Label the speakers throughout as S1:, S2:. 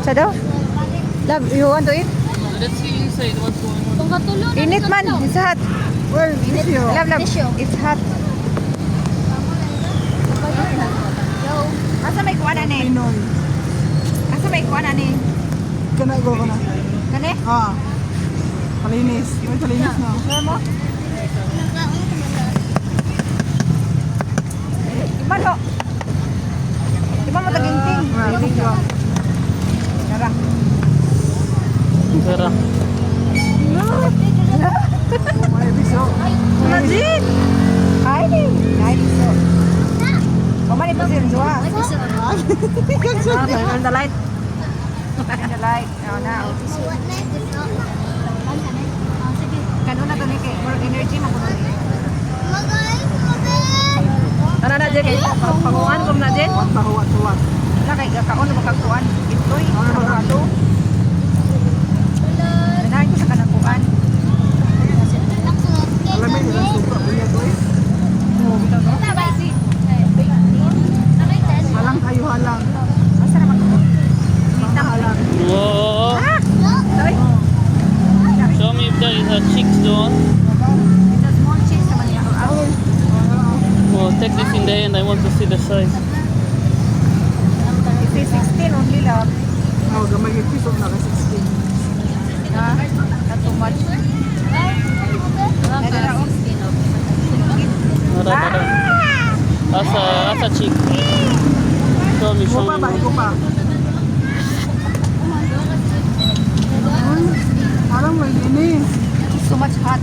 S1: Unsa daw? Love, you want to eat?
S2: Let's see inside what's going on.
S1: Init man, it's hot.
S3: Well, tissue.
S1: Love, it's hot. Asa may kuan ani?
S3: Pinoy.
S1: Asa may kuan ani?
S3: Kana go kana.
S1: Kani?
S3: Ah. Kalinis. May kalinis na.
S1: Sure mo? Iman ho. Iman mo taginting.
S3: Thank you.
S1: Tara.
S2: Tara.
S3: May biso.
S1: Imagine! Ay, ay, so. Kumani pa siya, Joa. Turn the light. Turn the light. Oh, now. Kanuna to ni kay more energy mo kuno. Ana na jeng panguan kom na jeng.
S3: Tawat.
S1: Na kay kaon mo kagkuan. Itoy ato. Nanay ko sa kanang kuan.
S3: Alam mo yung suka buya ko eh. Halang kayo halang.
S1: Asa naman ko? Kita
S3: Halang.
S2: Oh,
S1: Sorry.
S2: show me if there is a chicks doon.
S1: It's a small cheese naman niya.
S2: Oh, take this in the end. I want to see the size.
S1: It is 16 only love.
S3: Oh, gamay yung piso na ka 16.
S1: Not too much.
S2: Tara. Asa chick. Show me.
S3: Iko pa. Parang may linis.
S1: So much hot.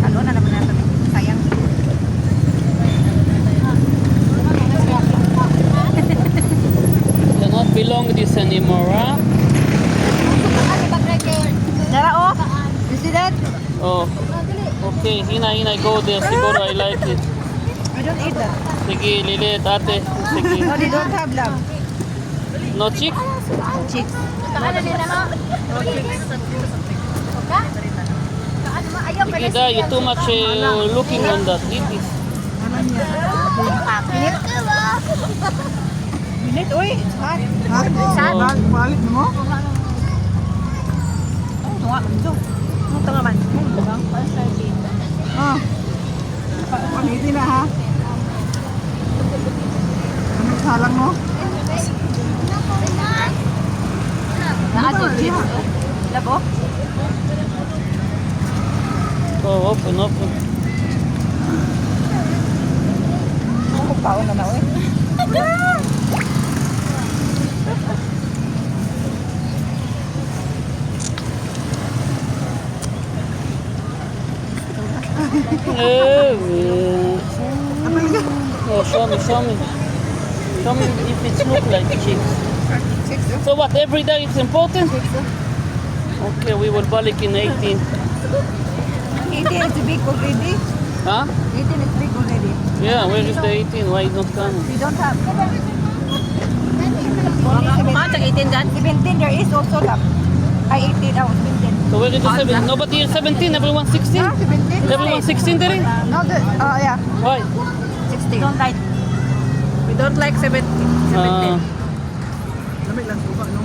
S1: Ano na naman natin. Sayang.
S2: Cannot belong this anymore, huh?
S1: Dara oh. You see that?
S2: Oh. Okay, hina, go there. Siguro I like it.
S1: I don't eat that.
S2: Sige, lilit, ate. Sige.
S1: No, they don't have love.
S2: No chick?
S1: Chicks.
S2: Sige, da, you too much looking on that. Eat this.
S3: Ano niya?
S1: Minute, uy. It's hot.
S3: Ha? Balik mo?
S1: Tunga, ito. Ang tunga man.
S3: Ah. Panitin na ha. Ano halang mo?
S1: Naato, chips. Labo?
S2: Oh, open.
S1: Ako paon na na, uy.
S2: Oh, show me. Show me if it look like chicks. So what, every day it's important? Okay, we will balik in 18.
S1: 18 is big already.
S2: Huh?
S1: 18 is big already.
S2: Yeah, where is the 18? Why is not coming?
S1: We don't have. Only 17 there is also love. Ay, 18 out, 17.
S2: So where is the 17? Nobody is 17, everyone 16?
S1: Ah, 17?
S2: Everyone 16 there?
S1: No, yeah.
S2: Why?
S1: 16. We don't like 17.
S3: Lamig lang suka, no?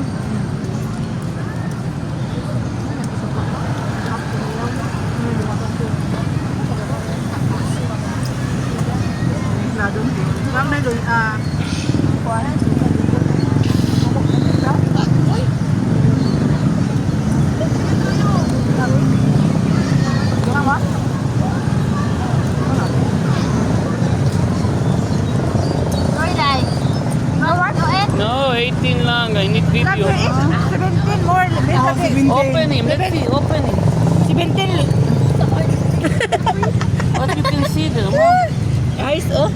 S3: Ladon. Parang na doon,
S2: No, 18 lang. I need video.
S1: 17 more.
S2: Open him. Let's see. Open him.
S1: 17.
S2: What you can see there? Mom?
S1: Guys, oh.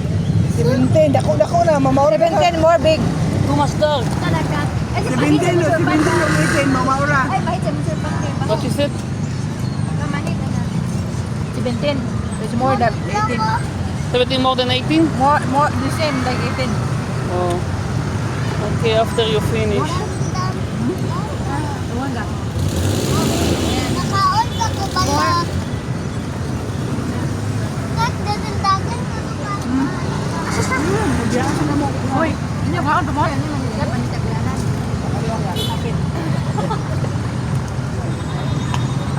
S3: 17, dako na, mamaura
S1: 17 more big.
S2: Too much dog.
S3: 17 yung 18, mamaura.
S2: What is it?
S1: 17. There's more than 18.
S2: 17 more than 18?
S1: More, the same like 18.
S2: Oh. Okay, after you finish.
S3: Biyahe na mo.
S1: Hoy, hindi ba ako tumoy? Ano man yan? Ano taglanan?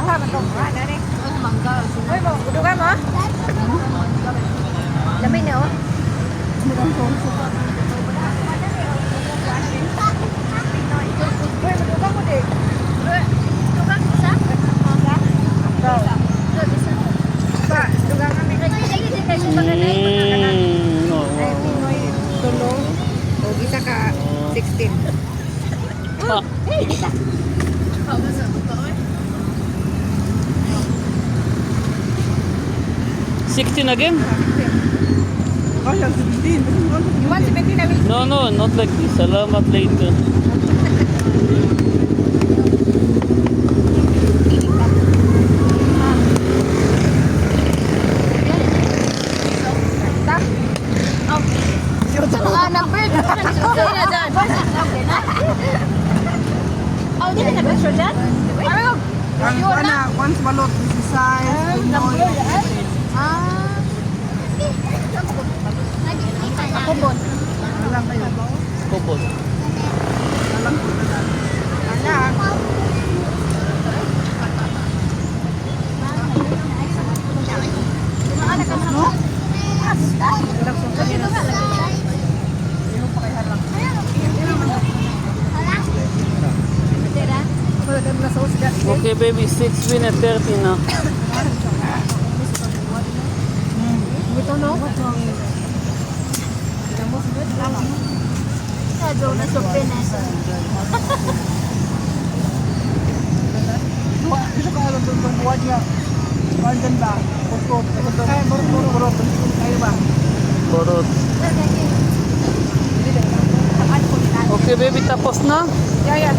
S1: Ah, matong ba na rin? Hoy, mo, udugan mo? Lamay na, oh. Hoy, udugan mo, dik. Ba, udugan kami.
S2: No.
S1: Ay, Pinoy, tulong. O, isa ka, 16.
S2: Ah, 16 again?
S3: Kaya 17.
S1: You want 17 na week?
S2: No, not like this. Salamat later.
S1: Number. Sige na dyan. Oh, di na nag-picture dyan? Arog!
S3: Ang na, once balot, this is size, Pinoy.
S1: Ako bon.
S3: Alam kayo.
S2: Kubot.
S3: Alam ko na lang.
S1: Anak.
S2: Okay, baby, 6 minutes 30 na.
S1: Ito no? Na Pinas.
S3: Bisa ka alam doon buwan niya. London ba? Purpot. Kaya burot. Kayo ba?
S2: Borot. Okay, baby, tapos na?
S1: Yeah, yeah.